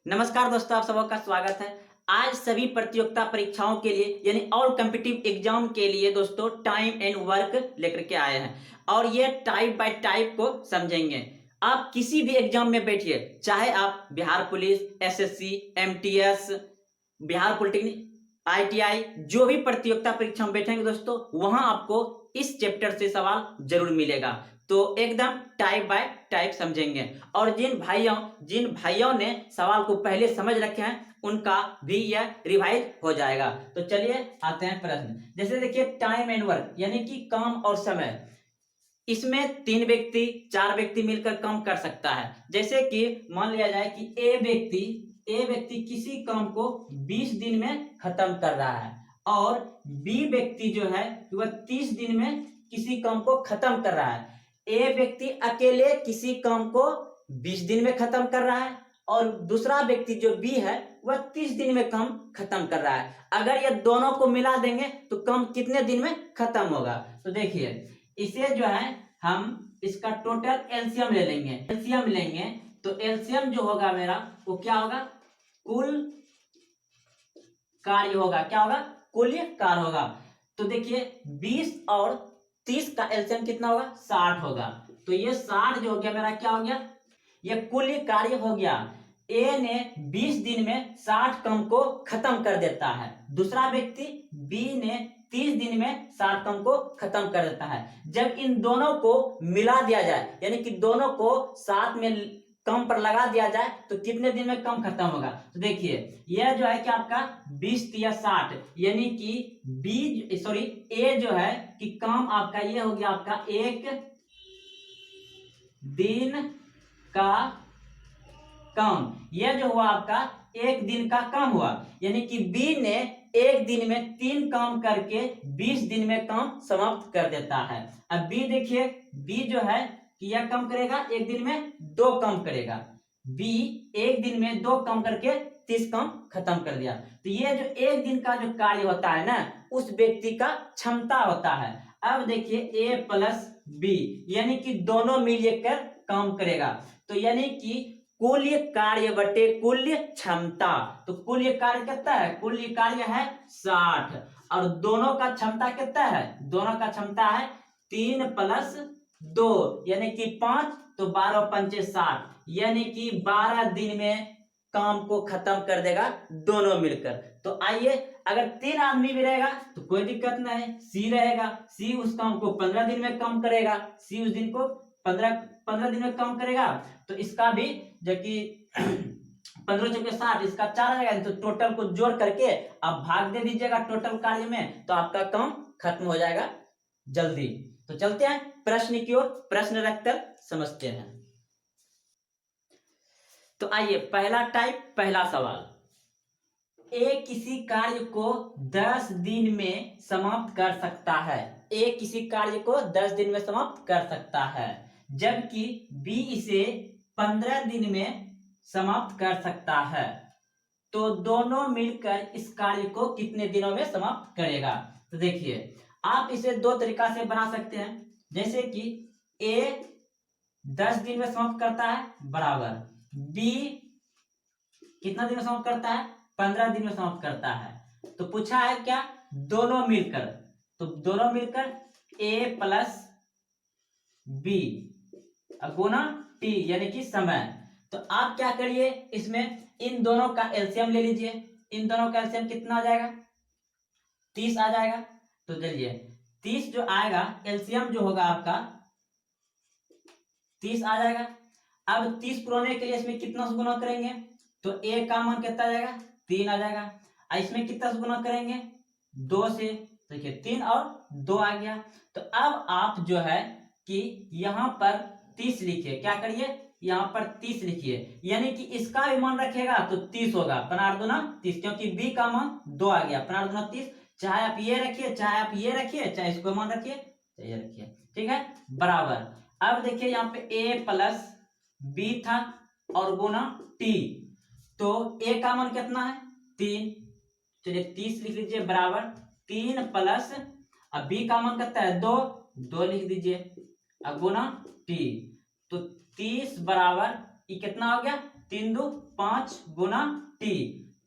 नमस्कार दोस्तों, आप सबका स्वागत है। आज सभी प्रतियोगिता परीक्षाओं के लिए यानी ऑल कॉम्पिटिटिव एग्जाम के लिए दोस्तों टाइम एंड वर्क लेकर के आए हैं और ये टाइप बाय टाइप को समझेंगे। आप किसी भी एग्जाम में बैठिए, चाहे आप Bihar police, SSC, MTS, Bihar polytechnic, ITI, जो भी प्रतियोगिता परीक्षा में बैठेंगे दोस्तों, वहां आपको इस चैप्टर से सवाल जरूर मिलेगा। तो एकदम टाइप बाय टाइप समझेंगे और जिन भाइयों ने सवाल को पहले समझ रखे हैं उनका भी यह रिवाइज हो जाएगा। तो चलिए आते हैं प्रश्न। जैसे देखिए टाइम एंड वर्क यानी कि काम और समय, इसमें 3 व्यक्ति 4 व्यक्ति मिलकर काम कर सकता है। जैसे कि मान लिया जाए कि ए व्यक्ति किसी काम को 20 दिन में खत्म कर रहा है और बी व्यक्ति जो है वह 30 दिन में किसी काम को खत्म कर रहा है। ए व्यक्ति अकेले किसी काम को 20 दिन में खत्म कर रहा है और दूसरा व्यक्ति जो बी है वह 30 दिन में काम खत्म कर रहा है। अगर ये दोनों को मिला देंगे तो काम कितने दिन में खत्म होगा? तो देखिए इसे जो है हम इसका टोटल एलसीएम लेंगे तो एलसीएम जो होगा मेरा वो क्या होगा? कुल कार्य होगा। क्या होगा? कुल कार्य होगा। तो देखिए 20 और 30 का एलसीएम कितना होगा? 60 होगा। तो ये 60 जो हो गया मेरा क्या हो गया? ये कुल कार्य हो गया। ए ने 20 दिन में 60 काम को खत्म कर देता है, दूसरा व्यक्ति बी ने 30 दिन में 60 काम को खत्म कर देता है। जब इन दोनों को मिला दिया जाए यानी कि दोनों को साथ में कम पर लगा दिया जाए तो कितने दिन में कम खत्म होगा? तो देखिए यह जो है कि आपका 20 या 60 यानी कि ए जो है कि काम आपका ये हो गया आपका 1 दिन का काम। यह जो हुआ आपका 1 दिन का काम हुआ यानी कि बी ने 1 दिन में 3 काम करके 20 दिन में काम समाप्त कर देता है। अब बी देखिए, बी जो है कि यह काम करेगा 1 दिन में 2 काम करेगा। बी 1 दिन में 2 काम करके 30 काम खत्म कर दिया। तो ये जो 1 दिन का जो कार्य होता है ना, उस व्यक्ति का क्षमता होता है। अब देखिए ए प्लस बी यानी कि दोनों मिलकर काम करेगा। तो यानी कि कुल कार्य बटे कुल क्षमता। तो कुल कार्य कितना है? कुल कार्य है 60 और दोनों का क्षमता कितना है? दोनों का क्षमता है 3 प्लस 2 यानी कि 5। तो 12 पंचे 60 यानी कि 12 दिन में काम को खत्म कर देगा दोनों मिलकर। तो आइए, अगर 3 आदमी भी रहेगा तो कोई दिक्कत नहीं है, सी रहेगा। सी उस काम को 15 दिन में कम करेगा। सी उस दिन को 15 दिन में कम करेगा। तो इसका भी जबकि 15 चौके 60, इसका 4 आएगा। तो टोटल को जोड़ करके आप भाग दे दीजिएगा टोटल कार्य में, तो आपका काम खत्म हो जाएगा जल्दी। तो चलते हैं प्रश्न की ओर, प्रश्न रखकर समझते हैं। तो आइए पहला टाइप, पहला सवाल। ए किसी कार्य को 10 दिन में समाप्त कर सकता है। ए किसी कार्य को 10 दिन में समाप्त कर सकता है, जबकि बी इसे 15 दिन में समाप्त कर सकता है। तो दोनों मिलकर इस कार्य को कितने दिनों में समाप्त करेगा? तो देखिए आप इसे 2 तरीका से बना सकते हैं। जैसे कि ए 10 दिन में समाप्त करता है बराबर बी कितना दिन में समाप्त करता है? 15 दिन में समाप्त करता है। तो पूछा है क्या? दोनों मिलकर। तो दोनों मिलकर ए प्लस बी गुना टी यानी कि समय। तो आप क्या करिए, इसमें इन दोनों का एलसीएम ले लीजिए। इन दोनों का एलसीएम कितना आ जाएगा? 30 आ जाएगा। तो चलिए 30 जो आएगा एलसीएम जो होगा आपका 30 आ जाएगा। अब 30 पुराने के लिए इसमें कितना से गुना करेंगे? तो ए का मान कितना आ जाएगा? 3 आ जाएगा। इसमें कितना से गुना करेंगे? 2 से। तो देखिए 3 और 2 आ गया। तो अब आप जो है कि यहां पर 30 लिखिए। क्या करिए? यहां पर 30 लिखिए यानी कि इसका भी मान रखेगा तो 30 होगा। 15 दूना 30, क्योंकि बी का मान 2 आ गया। 15 दूना 30। चाहे आप ये रखिए, चाहे आप ये रखिए, चाहे इसको मान रखिए, चाहे ये रखिए। ठीक है, बराबर। अब देखिए यहाँ पे ए प्लस बी था और गुना टी। तो ए का मान कितना है? 3। चलिए 30 लिख लीजिए बराबर 3 प्लस अब बी का मान कितना है? 2 लिख दीजिए अब गुना टी। तो 30 बराबर ये कितना हो गया 3 2 5 गुना टी,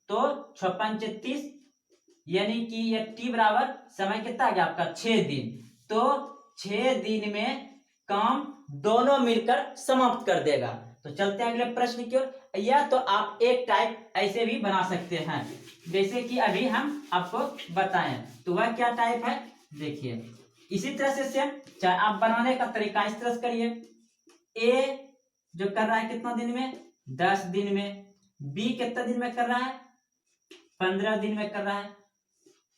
तो 6 5 30, यानी कि ये टी बराबर समय कितना आ गया आपका 6 दिन। तो 6 दिन में काम दोनों मिलकर समाप्त कर देगा। तो चलते हैं अगले प्रश्न की ओर। या तो आप एक टाइप ऐसे भी बना सकते हैं जैसे कि अभी हम आपको बताएं, तो वह क्या टाइप है देखिए। इसी तरह से सेम चाहे आप बनाने का तरीका इस तरह से करिए। ए जो कर रहा है कितना दिन में 10 दिन में, बी कितना दिन में कर रहा है 15 दिन में कर रहा है।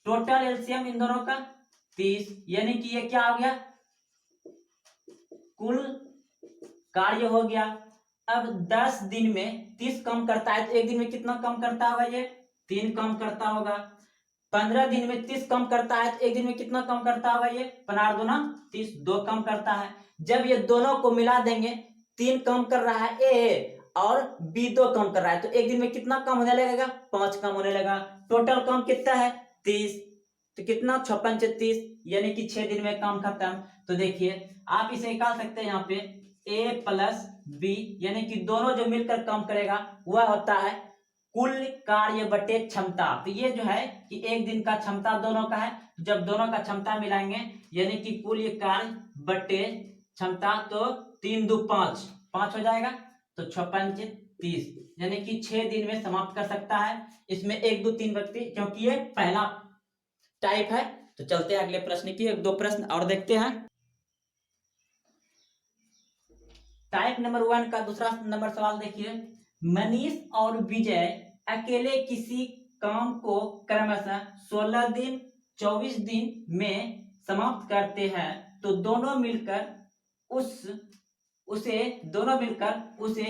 टोटल एलसीएम इन दोनों का 30, यानी कि ये क्या हो गया कुल कार्य हो गया। अब 10 दिन में 30 कम करता है तो एक दिन में कितना कम करता होगा ये 3 कम करता होगा। 15 दिन में 30 कम करता है तो एक दिन में कितना कम करता होगा ये 15 दूना 30, 2 कम करता है। जब ये दोनों को मिला देंगे 3 कम कर रहा है ए और बी 2 कम कर रहा है, तो एक दिन में कितना कम होने लगेगा 5 कम होने लगा। टोटल कम कितना है 30, तो कितना 6 5 30, यानी कि 6 दिन में काम खत्म। तो देखिए आप इसे निकाल सकते हैं यहाँ पे ए प्लस बी, यानी कि दोनों जो मिलकर काम करेगा वह होता है कुल कार्य बटे क्षमता। तो ये जो है कि एक दिन का क्षमता दोनों का है, जब दोनों का क्षमता मिलाएंगे यानी कि कुल ये कार्य बटे क्षमता, तो 3 2 5 5 हो जाएगा, तो 6 5 30, यानी कि 6 दिन में समाप्त कर सकता है। इसमें 1 2 3 व्यक्ति, क्योंकि ये पहला टाइप है। तो चलते हैं अगले प्रश्न की, 1 2 प्रश्न और देखते हैं। टाइप नंबर 1 का दूसरा नंबर सवाल देखिए। मनीष और विजय अकेले किसी काम को क्रमशः 16 दिन 24 दिन में समाप्त करते हैं, तो दोनों मिलकर उसे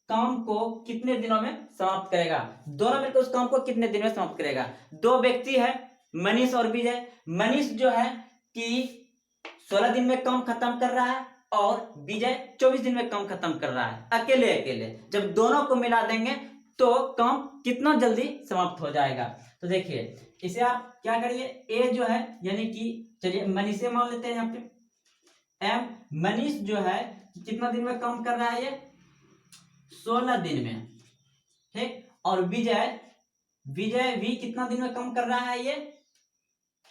काम को कितने दिनों में समाप्त करेगा। दोनों मिलकर उस काम को कितने दिन में समाप्त करेगा। दो व्यक्ति है मनीष और विजय। मनीष जो है कि 16 दिन में काम खत्म कर रहा है और विजय 24 दिन में काम खत्म कर रहा है अकेले अकेले। जब दोनों को मिला देंगे तो काम कितना जल्दी समाप्त हो जाएगा। तो देखिए इसे आप क्या करिए, ए जो है यानी कि चलिए मनीष से मान लेते हैं यहाँ पे एम। मनीष जो है कितना दिन में काम कर रहा है ये 16 दिन में, ठीक। और विजय भी कितना दिन में काम कर रहा है ये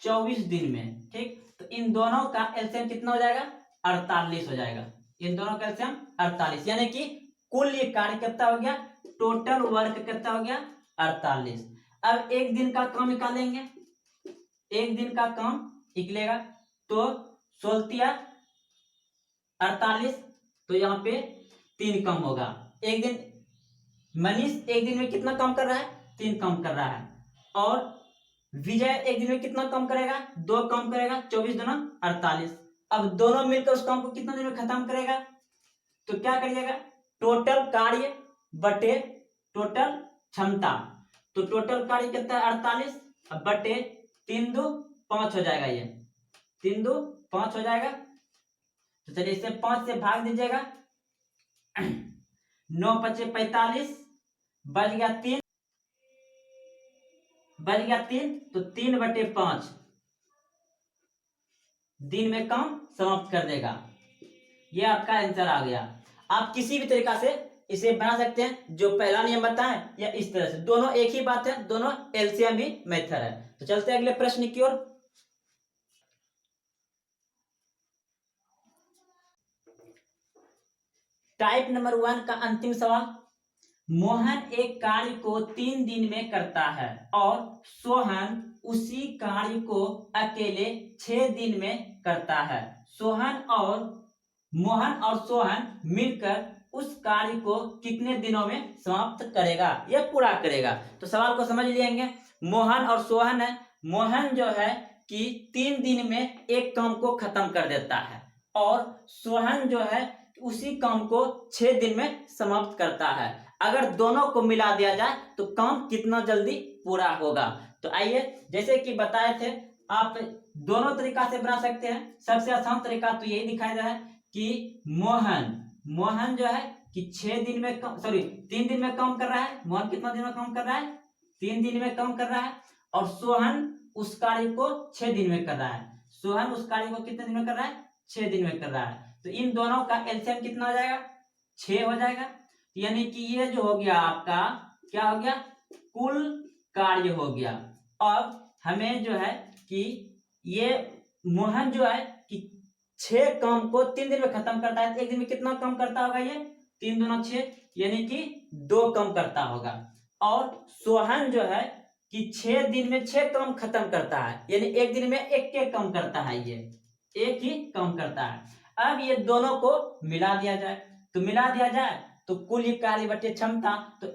24 दिन में, ठीक। तो इन दोनों का एलसीएम कितना हो जाएगा 48 हो जाएगा। इन दोनों का एलसीएम 48, यानी कि कुल ये कार्य कितना हो गया, टोटल वर्क कितना हो गया 48। अब एक दिन का काम निकालेंगे, एक दिन का काम निकलेगा तो 16 48, तो यहाँ पे 3 कम होगा। एक दिन मनीष एक दिन में कितना कम कर रहा है 3 कम कर रहा है, और विजय एक दिन में कितना कम करेगा 2 कम करेगा, 24 दूना 48। अब दोनों मिलकर उस काम को कितना दिन में खत्म करेगा, तो क्या करिएगा टोटल कार्य बटे टोटल क्षमता। तो टोटल कार्य कितना है 48 बटे 3 2 5 हो जाएगा, ये 3 2 5 हो जाएगा। तो चलिए इसे 5 से भाग दीजिएगा 9 5 45, बच गया 3, तो 3 बटे 5 दिन में काम समाप्त कर देगा। ये आपका आंसर आ गया। आप किसी भी तरीका से इसे बना सकते हैं, जो पहला नियम बताएं या इस तरह से, दोनों एक ही बात है, दोनों एलसीएम भी मेथड है। तो चलते हैं अगले प्रश्न की ओर। टाइप नंबर 1 का अंतिम सवाल। मोहन एक कार्य को 3 दिन में करता है और सोहन उसी कार्य को अकेले 6 दिन में करता है। मोहन और सोहन मिलकर उस कार्य को कितने दिनों में समाप्त करेगा या पूरा करेगा। तो सवाल को समझ लेंगे। मोहन और सोहन है। मोहन जो है कि 3 दिन में एक काम को खत्म कर देता है और सोहन जो है उसी काम को 6 दिन में समाप्त करता है। अगर दोनों को मिला दिया जाए तो काम कितना जल्दी पूरा होगा। तो आइए जैसे कि बताए थे, आप दोनों तरीका से बना सकते हैं। सबसे आसान तरीका तो यही दिखाई दे रहा है कि मोहन जो है कि 3 दिन में काम कर रहा है। मोहन कितना दिन में काम कर रहा है 3 दिन में काम कर रहा है, और सोहन उस कार्य को 6 दिन में कर रहा है। सोहन उस कार्य को कितने दिन में कर रहा है 6 दिन में कर रहा है। तो इन दोनों का एलसीएम कितना हो जाएगा 6 हो जाएगा। यानी कि ये जो हो गया आपका क्या हो गया, कुल कार्य हो गया। अब हमें जो है कि ये मोहन जो है कि 6 काम को 3 दिन में खत्म करता है, एक दिन में कितना काम करता होगा ये, 3 दूना 6, यानी कि 2 काम करता होगा। और सोहन जो है कि 6 दिन में 6 काम खत्म करता है, यानी एक दिन में एक काम करता है, ये एक ही काम करता है। अब ये दोनों को मिला दिया जाए, तो मिला दिया जाए तो कुल कार्य बटे क्षमता। तो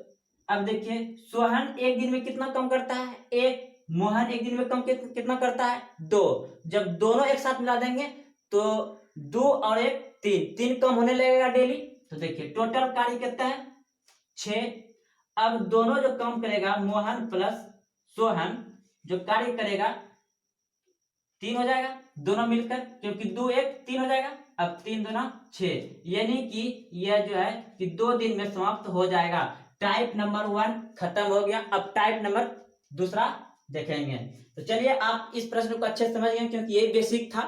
अब देखिए सोहन एक दिन में कितना काम करता है, एक, मोहन एक दिन में काम कितना करता है, 2। जब दोनों एक साथ मिला देंगे तो 2 और 1 3, 3 काम होने लगेगा डेली। तो देखिए टोटल कार्य कितना है, 6। अब दोनों जो काम करेगा मोहन प्लस सोहन जो कार्य करेगा 3 हो जाएगा दोनों मिलकर, क्योंकि 2 1 3 हो जाएगा। अब 3 दूना 6, यानी कि यह जो है कि 2 दिन में समाप्त हो जाएगा। टाइप नंबर 1 खत्म हो गया। अब टाइप नंबर दूसरा देखेंगे। तो चलिए आप इस प्रश्न को अच्छे समझ गए, क्योंकि ये बेसिक था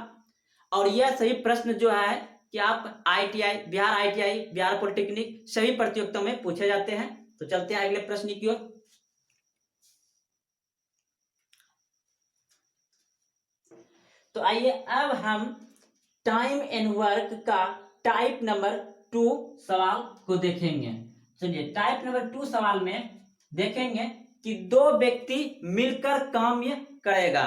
और यह सही प्रश्न जो है कि आप ITI, बिहार पॉलिटेक्निक सभी प्रतियोगिताओं में पूछे जाते हैं। तो चलते हैं अगले प्रश्न की ओर। तो आइए अब हम टाइम एंड वर्क का टाइप नंबर 2 सवाल को देखेंगे। चलिए टाइप नंबर 2 सवाल में देखेंगे कि 2 व्यक्ति मिलकर काम ये करेगा,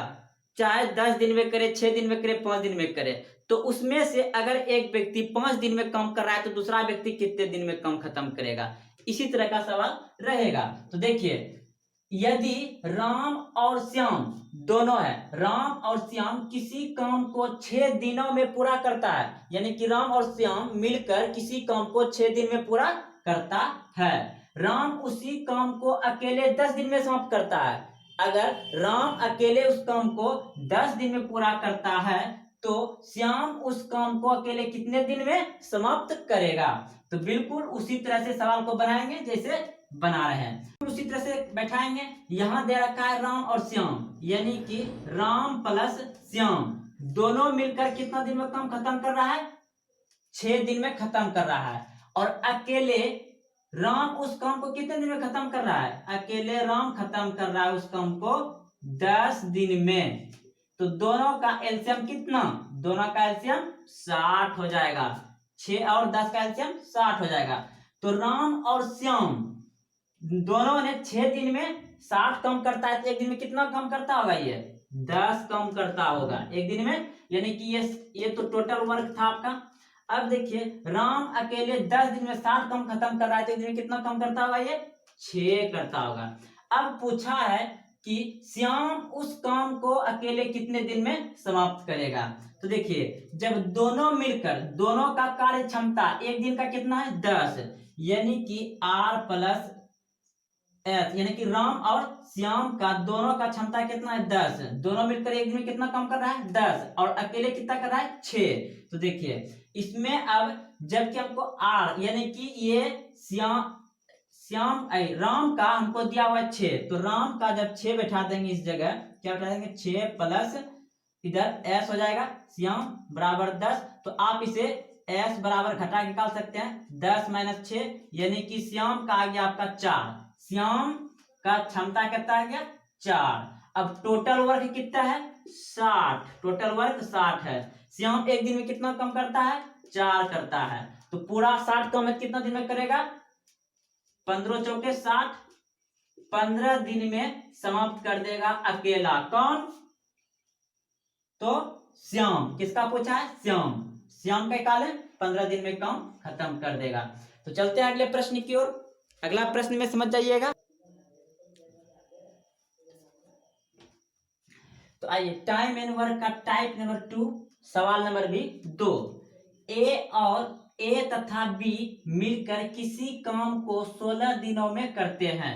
चाहे 10 दिन में करे, 6 दिन में करे, 5 दिन में करे। तो उसमें से अगर एक व्यक्ति 5 दिन में काम कर रहा है तो दूसरा व्यक्ति कितने दिन में काम खत्म करेगा, इसी तरह का सवाल रहेगा। तो देखिए यदि राम और श्याम दोनों है, राम और श्याम किसी काम को 6 दिनों में पूरा करता है, यानी कि राम और श्याम मिलकर किसी काम को 6 दिन में पूरा करता है। राम उसी काम को अकेले 10 दिन में समाप्त करता है। अगर राम अकेले उस काम को 10 दिन में पूरा करता है तो श्याम उस काम को अकेले कितने दिन में समाप्त करेगा। तो बिल्कुल उसी तरह से सवाल को बनाएंगे जैसे बना रहे हैं, उसी तरह से बैठाएंगे। यहां दे रखा है राम और श्याम, यानी कि राम प्लस श्याम दोनों मिलकर कितना दिन में काम खत्म कर रहा है, 6 दिन में खत्म कर रहा है। और अकेले राम उस काम को कितने दिन में खत्म कर रहा है, अकेले राम खत्म कर रहा है उस काम को 10 दिन में। तो दोनों का एलसीएम कितना, दोनों का एलसीएम 60 हो जाएगा, 6 और 10 का एलसीएम 60 हो जाएगा। तो राम और श्याम दोनों ने 6 दिन में 60 कम करता है, तो एक दिन में कितना कम करता होगा, ये 10 कम करता होगा एक दिन में, यानी कि ये तो टोटल वर्क था आपका। अब देखिए राम अकेले 10 दिन में 60 कम खत्म कर रहा है, तो एक दिन में कितना कम करता होगा, ये 6 करता होगा। अब पूछा है कि श्याम उस काम को अकेले कितने दिन में समाप्त करेगा। तो देखिए जब दोनों मिलकर, दोनों का कार्य क्षमता एक दिन का कितना है 10, यानी कि R प्लस S, यानी कि राम और श्याम का दोनों का क्षमता कितना है 10, दोनों मिलकर एक दिन में कितना काम कर रहा है 10, और अकेले कितना कर रहा है 6। तो देखिए इसमें अब जबकि हमको R यानी कि ये राम का हमको दिया हुआ है 6, तो राम का जब 6 बैठा देंगे इस जगह, क्या बैठा देंगे 6 प्लस इधर S हो जाएगा, श्याम बराबर 10। तो आप इसे S बराबर घटा के निकाल सकते हैं, 10 माइनस 6, यानी कि श्याम का आ गया आपका 4, श्याम का क्षमता कितना आ गया 4। अब टोटल वर्क कितना है 60, टोटल वर्क 60 है। श्याम एक दिन में कितना कम करता है 4 करता है, तो पूरा 60 कम कितना दिन में करेगा, 15 चौके 60, 15 दिन में समाप्त कर देगा अकेला। कौन, तो श्याम, किसका पूछा है श्याम, श्याम का काल 15 दिन में काम खत्म कर देगा। तो चलते हैं अगले प्रश्न की ओर। अगला प्रश्न में समझ जाइएगा। तो आइए टाइम एंड वर्क का टाइप नंबर 2 सवाल नंबर भी 2। ए तथा बी मिलकर किसी काम को 16 दिनों में करते हैं।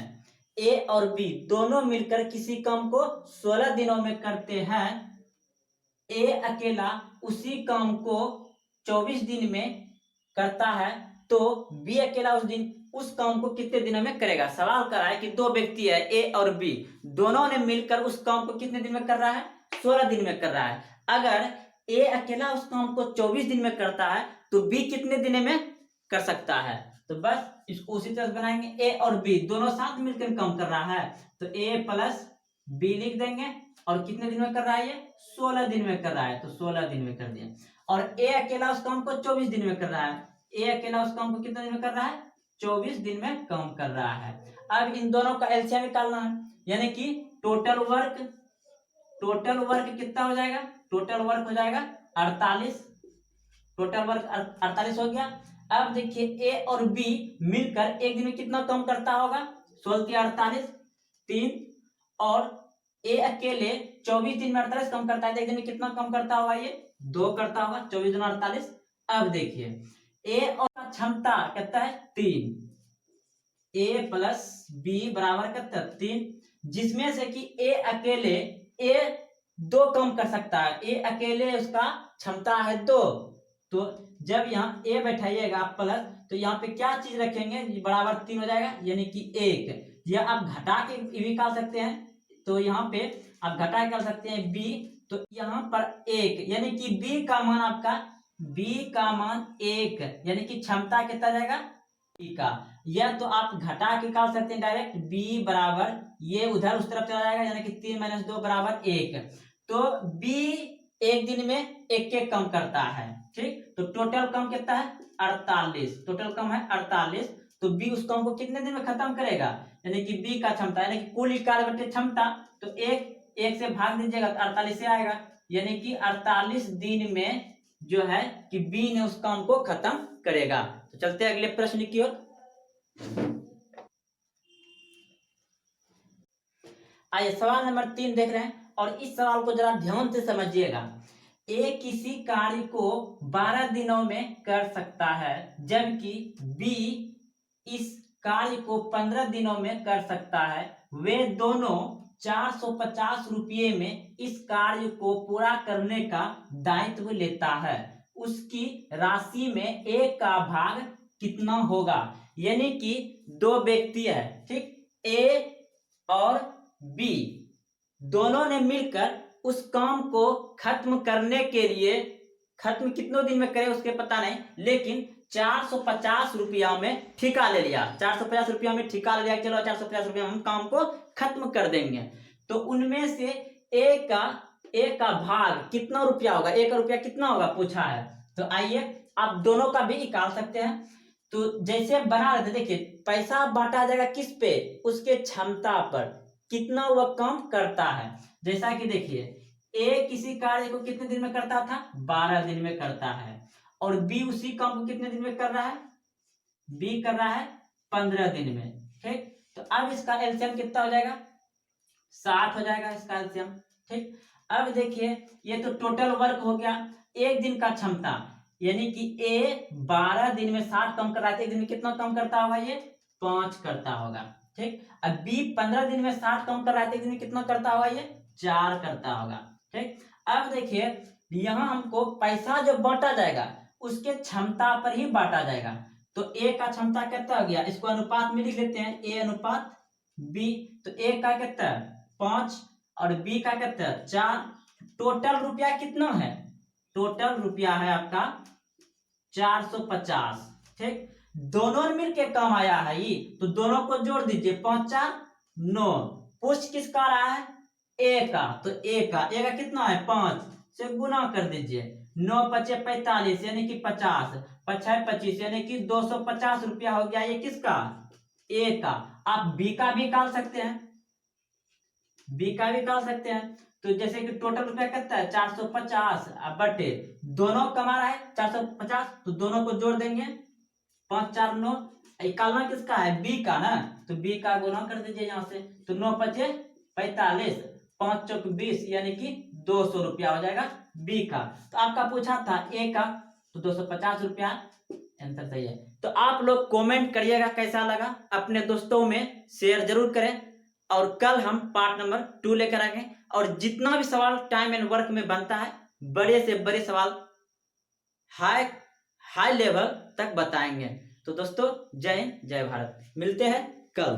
ए और बी दोनों मिलकर किसी काम को 16 दिनों में करते हैं। ए अकेला उसी काम को 24 दिन में करता है, तो बी अकेला उस काम को कितने दिनों में करेगा। सवाल कर रहा है कि 2 व्यक्ति है ए और बी, दोनों ने मिलकर उस काम को कितने दिन में कर रहा है, 16 दिन में कर रहा है। अगर ए अकेला उस काम को 24 दिन में करता है तो बी कितने दिन में कर सकता है, तो बस इसको उसी तरह से बनाएंगे। ए और बी दोनों साथ मिलकर काम कर रहा है, तो ए प्लस बी लिख देंगे। और कितने दिन में कर रहा है ये? 16 दिन में कर रहा है, तो 16 दिन में कर दिया। और ए अकेला उस काम को 24 दिन में कर रहा है। ए अकेला उस काम को कितने दिन में कर रहा है? 24 दिन में काम कर रहा है। अब इन दोनों का एलसीएम निकालना है, यानी कि टोटल वर्क कितना हो जाएगा? टोटल वर्क हो जाएगा 48। टोटल वर्क 48 हो गया। अब देखिए ए और बी मिलकर एक दिन में कितना काम करता होगा? 16 के 48 3, और ए अकेले 24 दिन में 48 कम करता है, तो एक दिन में कितना कम करता होगा? ये 2 करता होगा। 24 दिन 48। अब देखिए ए और क्षमता कितना है? 3। ए प्लस बी बराबर कितना? 3, जिसमें से कि ए अकेले 2 कम कर सकता है। ए अकेले उसका क्षमता है 2, तो जब यहाँ ए बैठाइएगा प्लस, तो यहाँ पे क्या चीज रखेंगे? बराबर 3 हो जाएगा, यानी कि 1। या आप घटा के भी निकाल सकते हैं, तो यहाँ पे आप घटा के कर सकते हैं बी, तो यहाँ पर 1, यानी कि बी का मान आपका 1, यानी कि क्षमता कितना जाएगा? बी का। या तो आप घटा के निकाल सकते हैं डायरेक्ट, बी बराबर ये उधर उस तरफ चला जाएगा, यानी कि 3 - 2 बराबर 1। तो बी एक दिन में 1 कम करता है, ठीक। तो टोटल कम कितना है? 48। टोटल कम है 48, तो बी उस काम को कितने दिन में खत्म करेगा? यानी कि बी का क्षमता, यानी कि कुल कार्य बटे क्षमता, तो 1 से भाग दीजिएगा तो 48 से आएगा, यानी कि 48 दिन में जो है कि बी ने उस काम को खत्म करेगा। तो चलते हैं अगले प्रश्न की ओर। आइए सवाल नंबर 3 देख रहे हैं, और इस सवाल को जरा ध्यान से समझिएगा। ए किसी कार्य को 12 दिनों में कर सकता है, जबकि बी इस कार्य को 15 दिनों में कर सकता है। वे दोनों 450 रुपये में इस कार्य को पूरा करने का दायित्व लेता है। उसकी राशि में ए का भाग कितना होगा? यानी कि 2 व्यक्ति है, ठीक, ए और बी दोनों ने मिलकर उस काम को खत्म करने के लिए, खत्म कितनों दिन में करे उसके पता नहीं, लेकिन 450 रुपया में ठेका ले लिया। 450 रुपया में ठेका ले लिया, चलो 450 रुपया हम काम को खत्म कर देंगे। तो उनमें से ए का भाग कितना रुपया होगा? ए का रुपया कितना होगा पूछा है। तो आइए आप दोनों का भी निकाल सकते हैं। तो जैसे बना रहे थे, देखिए पैसा बांटा जाएगा किस पे? उसके क्षमता पर, कितना वह काम करता है। जैसा कि देखिए ए किसी कार्य को कितने दिन में करता था? 12 दिन में करता है। और बी उसी काम को कितने दिन में कर रहा है? बी कर रहा है 15 दिन में, ठीक। तो अब इसका एलसीएम कितना हो जाएगा? 60 हो जाएगा इसका एलसीएम, ठीक। अब देखिए ये तो टोटल वर्क हो गया, एक दिन का क्षमता, यानी कि ए 12 दिन में 60 कम कर रहा है, एक दिन में कितना कम करता होगा? ये 5 करता होगा, ठीक। अब बी 15 दिन में 60 कम कर रहा है, एक दिन में कितना करता होगा? ये 4 करता होगा, ठीक। अब देखिए यहाँ हमको पैसा जो बांटा जाएगा उसके क्षमता पर ही बांटा जाएगा। तो ए का क्षमता कितना हो गया? इसको अनुपात में लिख लेते हैं, ए अनुपात बी। तो ए का कितना है? 5, और बी का कितना है? 4। टोटल रुपया कितना है? टोटल रुपया है आपका 450, ठीक। दोनों ने मिलकर काम आया है ये, तो दोनों को जोड़ दीजिए, 5 × 4 = 9। पूछ किसका रहा है? ए का। तो ए का कितना है? 5 से गुना कर दीजिए, 9 × 5 = 45, यानी कि 50, 5 × 25 यानी कि 250 रुपया हो गया। ये किसका? ए का। आप बी का भी निकाल सकते हैं, बी का भी निकाल सकते हैं। तो जैसे कि टोटल रुपया कितना है? 450 बटे दोनों कमा रहा है 450, तो दोनों को जोड़ देंगे, 5 × 4 = 9। निकालना किसका है? बी का ना, तो बी का गुना कर दीजिए यहाँ से, तो 9 × 5 = 45, 5 × 4 = 20, यानी कि 200 रुपया हो जाएगा बी का। तो आपका पूछा था ए का, तो 250 रुपया आंसर सही है। तो आप लोग कमेंट करिएगा कैसा लगा, अपने दोस्तों में शेयर जरूर करें, और कल हम पार्ट नंबर 2 लेकर आएंगे। और जितना भी सवाल टाइम एंड वर्क में बनता है, बड़े से बड़े सवाल हाई लेवल तक बताएंगे। तो दोस्तों जय हिंद, जय भारत, मिलते हैं कल।